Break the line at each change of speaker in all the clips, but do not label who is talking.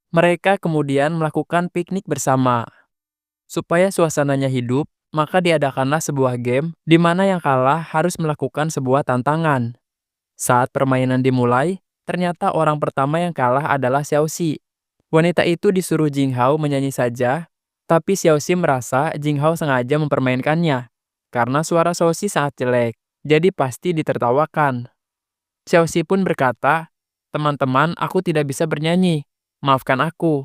Mereka kemudian melakukan piknik bersama. Supaya suasananya hidup, maka diadakanlah sebuah game di mana yang kalah harus melakukan sebuah tantangan. Saat permainan dimulai, ternyata orang pertama yang kalah adalah Xiaoxi. Wanita itu disuruh Jinghao menyanyi saja, tapi Xiaoxi merasa Jinghao sengaja mempermainkannya. Karena suara Xiaoxi sangat jelek, jadi pasti ditertawakan. Xiaoxi pun berkata, "Teman-teman, aku tidak bisa bernyanyi. Maafkan aku.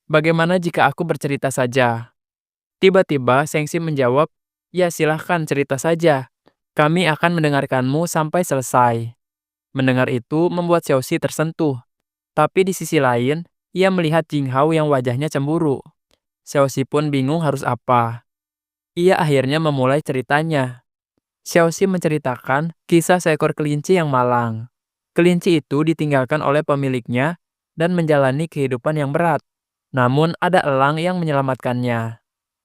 Bagaimana jika aku bercerita saja?" Tiba-tiba Sengxi menjawab, "Ya silahkan cerita saja. Kami akan mendengarkanmu sampai selesai." Mendengar itu membuat Xiaoxi tersentuh. Tapi di sisi lain, ia melihat Jinghao yang wajahnya cemburu. Xiaoxi pun bingung harus apa. Ia akhirnya memulai ceritanya. Xiaoxi menceritakan kisah seekor kelinci yang malang. Kelinci itu ditinggalkan oleh pemiliknya dan menjalani kehidupan yang berat. Namun ada elang yang menyelamatkannya.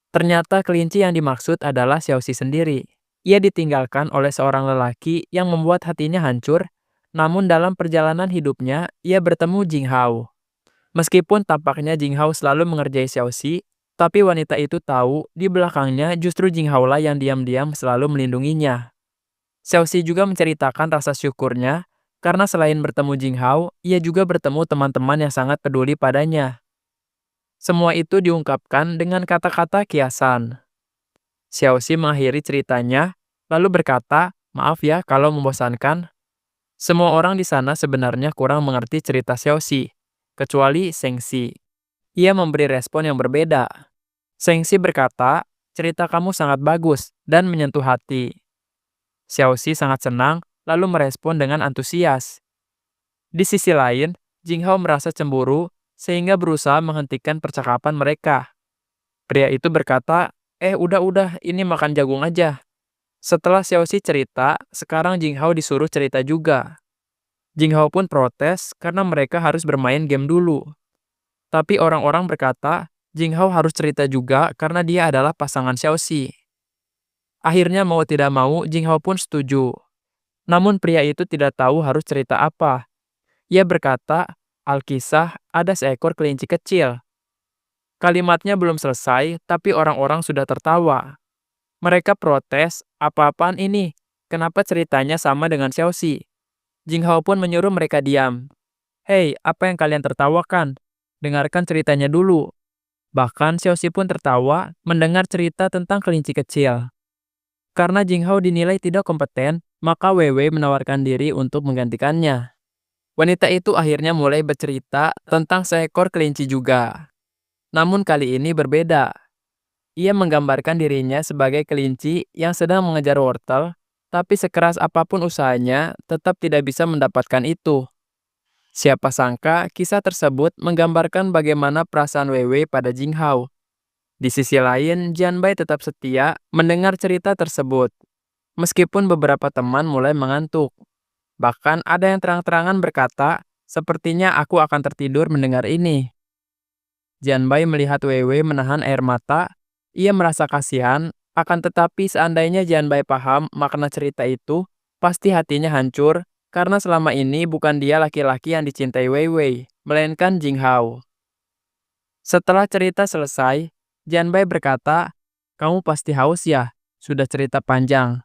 Ternyata kelinci yang dimaksud adalah Xiaoxi sendiri. Ia ditinggalkan oleh seorang lelaki yang membuat hatinya hancur, namun dalam perjalanan hidupnya, ia bertemu Jinghao. Meskipun tampaknya Jinghao selalu mengerjai Xiaoxi, tapi wanita itu tahu di belakangnya justru Jinghao lah yang diam-diam selalu melindunginya. Xiaoxi juga menceritakan rasa syukurnya, karena selain bertemu Jinghao, ia juga bertemu teman-teman yang sangat peduli padanya. Semua itu diungkapkan dengan kata-kata kiasan. Xiaoxi mengakhiri ceritanya, lalu berkata, "Maaf ya kalau membosankan." Semua orang di sana sebenarnya kurang mengerti cerita Xiaoxi, kecuali Sengxi. Ia memberi respon yang berbeda. Sengxi berkata, "Cerita kamu sangat bagus dan menyentuh hati." Xiaoxi sangat senang, lalu merespon dengan antusias. Di sisi lain, Jinghao merasa cemburu, sehingga berusaha menghentikan percakapan mereka. Pria itu berkata, udah, ini makan jagung aja." Setelah Xiaoxi cerita, sekarang Jinghao disuruh cerita juga. Jinghao pun protes karena mereka harus bermain game dulu. Tapi orang-orang berkata, Jinghao harus cerita juga karena dia adalah pasangan Xiaoxi. Akhirnya mau tidak mau, Jinghao pun setuju. Namun pria itu tidak tahu harus cerita apa. Ia berkata, "Alkisah, ada seekor kelinci kecil." Kalimatnya belum selesai, tapi orang-orang sudah tertawa. Mereka protes, "Apa-apaan ini? Kenapa ceritanya sama dengan Xiaoxi?" Jinghao pun menyuruh mereka diam. "Hei, apa yang kalian tertawakan? Dengarkan ceritanya dulu." Bahkan Xiaoxi pun tertawa mendengar cerita tentang kelinci kecil. Karena Jinghao dinilai tidak kompeten, maka Wei menawarkan diri untuk menggantikannya. Wanita itu akhirnya mulai bercerita tentang seekor kelinci juga. Namun kali ini berbeda. Ia menggambarkan dirinya sebagai kelinci yang sedang mengejar wortel, tapi sekeras apapun usahanya, tetap tidak bisa mendapatkan itu. Siapa sangka kisah tersebut menggambarkan bagaimana perasaan Wei pada Jinghao. Di sisi lain, Jianbai tetap setia mendengar cerita tersebut. Meskipun beberapa teman mulai mengantuk. Bahkan ada yang terang-terangan berkata, "Sepertinya aku akan tertidur mendengar ini." Jianbai melihat Wei menahan air mata. Ia merasa kasihan, akan tetapi seandainya Jianbai paham makna cerita itu, pasti hatinya hancur, karena selama ini bukan dia laki-laki yang dicintai Wei, melainkan Jinghao. Setelah cerita selesai, Jianbai berkata, "Kamu pasti haus ya? Sudah cerita panjang.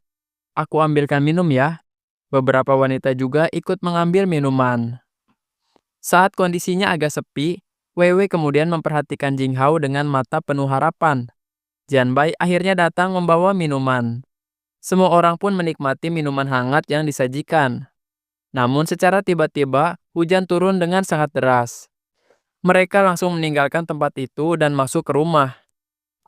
Aku ambilkan minum ya." Beberapa wanita juga ikut mengambil minuman. Saat kondisinya agak sepi, Wei kemudian memperhatikan Jinghao dengan mata penuh harapan. Jianbai akhirnya datang membawa minuman. Semua orang pun menikmati minuman hangat yang disajikan. Namun secara tiba-tiba, hujan turun dengan sangat deras. Mereka langsung meninggalkan tempat itu dan masuk ke rumah.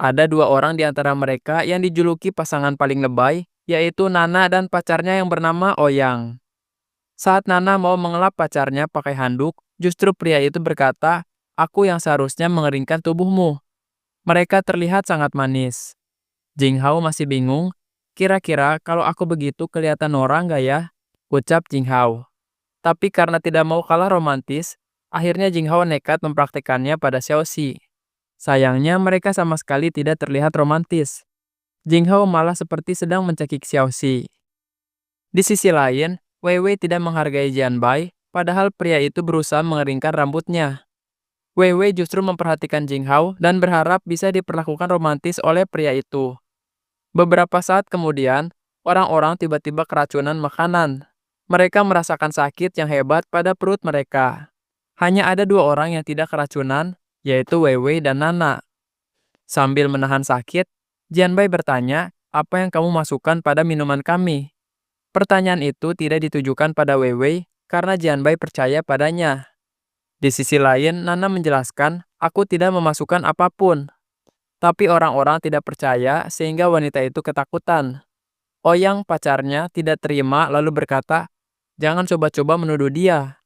Ada dua orang di antara mereka yang dijuluki pasangan paling lebay, yaitu Nana dan pacarnya yang bernama Ouyang. Saat Nana mau mengelap pacarnya pakai handuk, justru pria itu berkata, "Aku yang seharusnya mengeringkan tubuhmu." Mereka terlihat sangat manis. Jinghao masih bingung, "Kira-kira kalau aku begitu kelihatan norak nggak ya?" Ucap Jinghao. Tapi karena tidak mau kalah romantis, akhirnya Jinghao nekat mempraktekannya pada Xiaoxi. Sayangnya mereka sama sekali tidak terlihat romantis. Jinghao malah seperti sedang mencekik Xiaoxi. Di sisi lain, Wei tidak menghargai Jianbai, padahal pria itu berusaha mengeringkan rambutnya. Wei Wei justru memperhatikan Jing Hao dan berharap bisa diperlakukan romantis oleh pria itu. Beberapa saat kemudian, orang-orang tiba-tiba keracunan makanan. Mereka merasakan sakit yang hebat pada perut mereka. Hanya ada dua orang yang tidak keracunan, yaitu Wei Wei dan Nana. Sambil menahan sakit, Jianbai bertanya, apa yang kamu masukkan pada minuman kami? Pertanyaan itu tidak ditujukan pada Wei Wei karena Jianbai percaya padanya. Di sisi lain, Nana menjelaskan, aku tidak memasukkan apapun. Tapi orang-orang tidak percaya sehingga wanita itu ketakutan. Oyang pacarnya tidak terima lalu berkata, jangan coba-coba menuduh dia.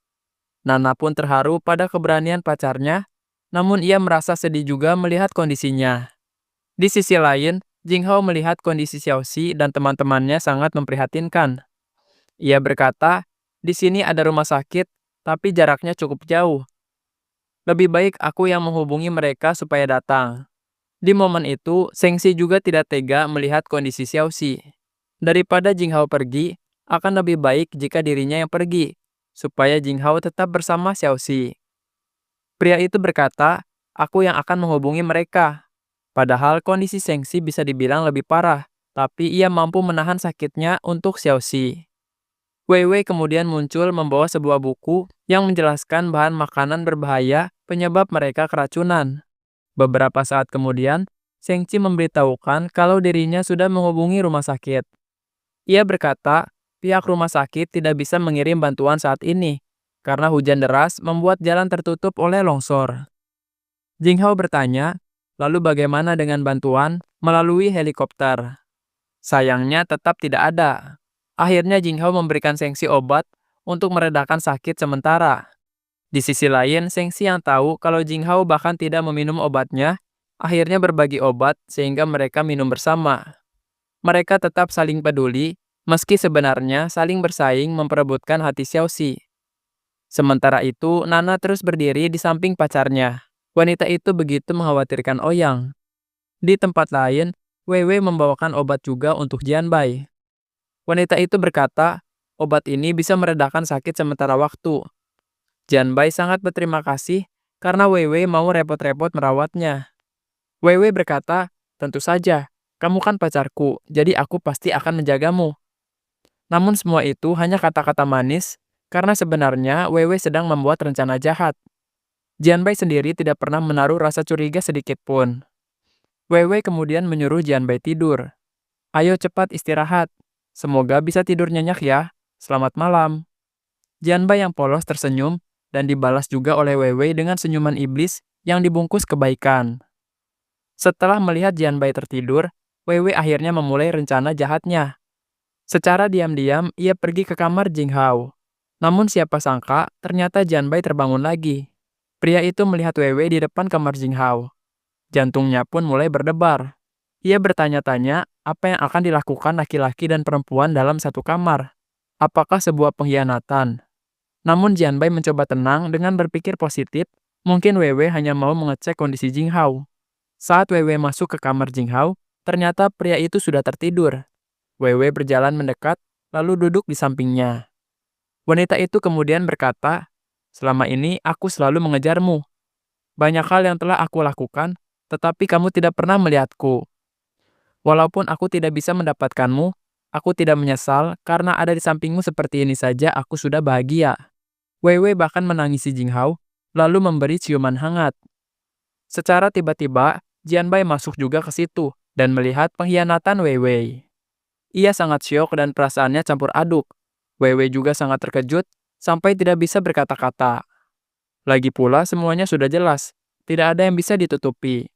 Nana pun terharu pada keberanian pacarnya, namun ia merasa sedih juga melihat kondisinya. Di sisi lain, Jing Hao melihat kondisi Xiaoxi dan teman-temannya sangat memprihatinkan. Ia berkata, di sini ada rumah sakit, tapi jaraknya cukup jauh. Lebih baik aku yang menghubungi mereka supaya datang. Di momen itu, Seng Si juga tidak tega melihat kondisi Xiaoxi. Daripada Jing Hao pergi, akan lebih baik jika dirinya yang pergi, supaya Jing Hao tetap bersama Xiaoxi. Pria itu berkata, aku yang akan menghubungi mereka. Padahal kondisi Seng Si bisa dibilang lebih parah, tapi ia mampu menahan sakitnya untuk Xiaoxi. Wei Wei kemudian muncul membawa sebuah buku yang menjelaskan bahan makanan berbahaya penyebab mereka keracunan. Beberapa saat kemudian, Seng Chi memberitahukan kalau dirinya sudah menghubungi rumah sakit. Ia berkata, pihak rumah sakit tidak bisa mengirim bantuan saat ini, karena hujan deras membuat jalan tertutup oleh longsor. Jing Hao bertanya, lalu bagaimana dengan bantuan melalui helikopter? Sayangnya tetap tidak ada. Akhirnya Jing Hao memberikan Seng Si obat untuk meredakan sakit sementara. Di sisi lain, Seng Si yang tahu kalau Jing Hao bahkan tidak meminum obatnya, akhirnya berbagi obat sehingga mereka minum bersama. Mereka tetap saling peduli, meski sebenarnya saling bersaing memperebutkan hati Xiaoxi. Sementara itu, Nana terus berdiri di samping pacarnya. Wanita itu begitu mengkhawatirkan Oyang. Di tempat lain, Wei Wei membawakan obat juga untuk Jianbai. Wanita itu berkata, obat ini bisa meredakan sakit sementara waktu. Jianbai sangat berterima kasih karena Wei Wei mau repot-repot merawatnya. Wei Wei berkata, tentu saja, kamu kan pacarku, jadi aku pasti akan menjagamu. Namun semua itu hanya kata-kata manis, karena sebenarnya Wei Wei sedang membuat rencana jahat. Jianbai sendiri tidak pernah menaruh rasa curiga sedikit pun. Wei Wei kemudian menyuruh Jianbai tidur. Ayo cepat istirahat. Semoga bisa tidur nyenyak ya. Selamat malam. Jianbai yang polos tersenyum dan dibalas juga oleh Wei Wei dengan senyuman iblis yang dibungkus kebaikan. Setelah melihat Jianbai tertidur, Wei Wei akhirnya memulai rencana jahatnya. Secara diam-diam, ia pergi ke kamar Jing Hao. Namun siapa sangka, ternyata Jianbai terbangun lagi. Pria itu melihat Wei Wei di depan kamar Jing Hao. Jantungnya pun mulai berdebar. Ia bertanya-tanya apa yang akan dilakukan laki-laki dan perempuan dalam satu kamar. Apakah sebuah pengkhianatan? Namun Jianbai mencoba tenang dengan berpikir positif, mungkin Wei Wei hanya mau mengecek kondisi Jing Hao. Saat Wei Wei masuk ke kamar Jing Hao, ternyata pria itu sudah tertidur. Wei Wei berjalan mendekat, lalu duduk di sampingnya. Wanita itu kemudian berkata, selama ini aku selalu mengejarmu. Banyak hal yang telah aku lakukan, tetapi kamu tidak pernah melihatku. Walaupun aku tidak bisa mendapatkanmu, aku tidak menyesal karena ada di sampingmu seperti ini saja aku sudah bahagia. Wei Wei bahkan menangisi Jing Hao, lalu memberi ciuman hangat. Secara tiba-tiba, Jianbai masuk juga ke situ dan melihat pengkhianatan Wei Wei. Ia sangat syok dan perasaannya campur aduk. Wei Wei juga sangat terkejut sampai tidak bisa berkata-kata. Lagi pula semuanya sudah jelas, tidak ada yang bisa ditutupi.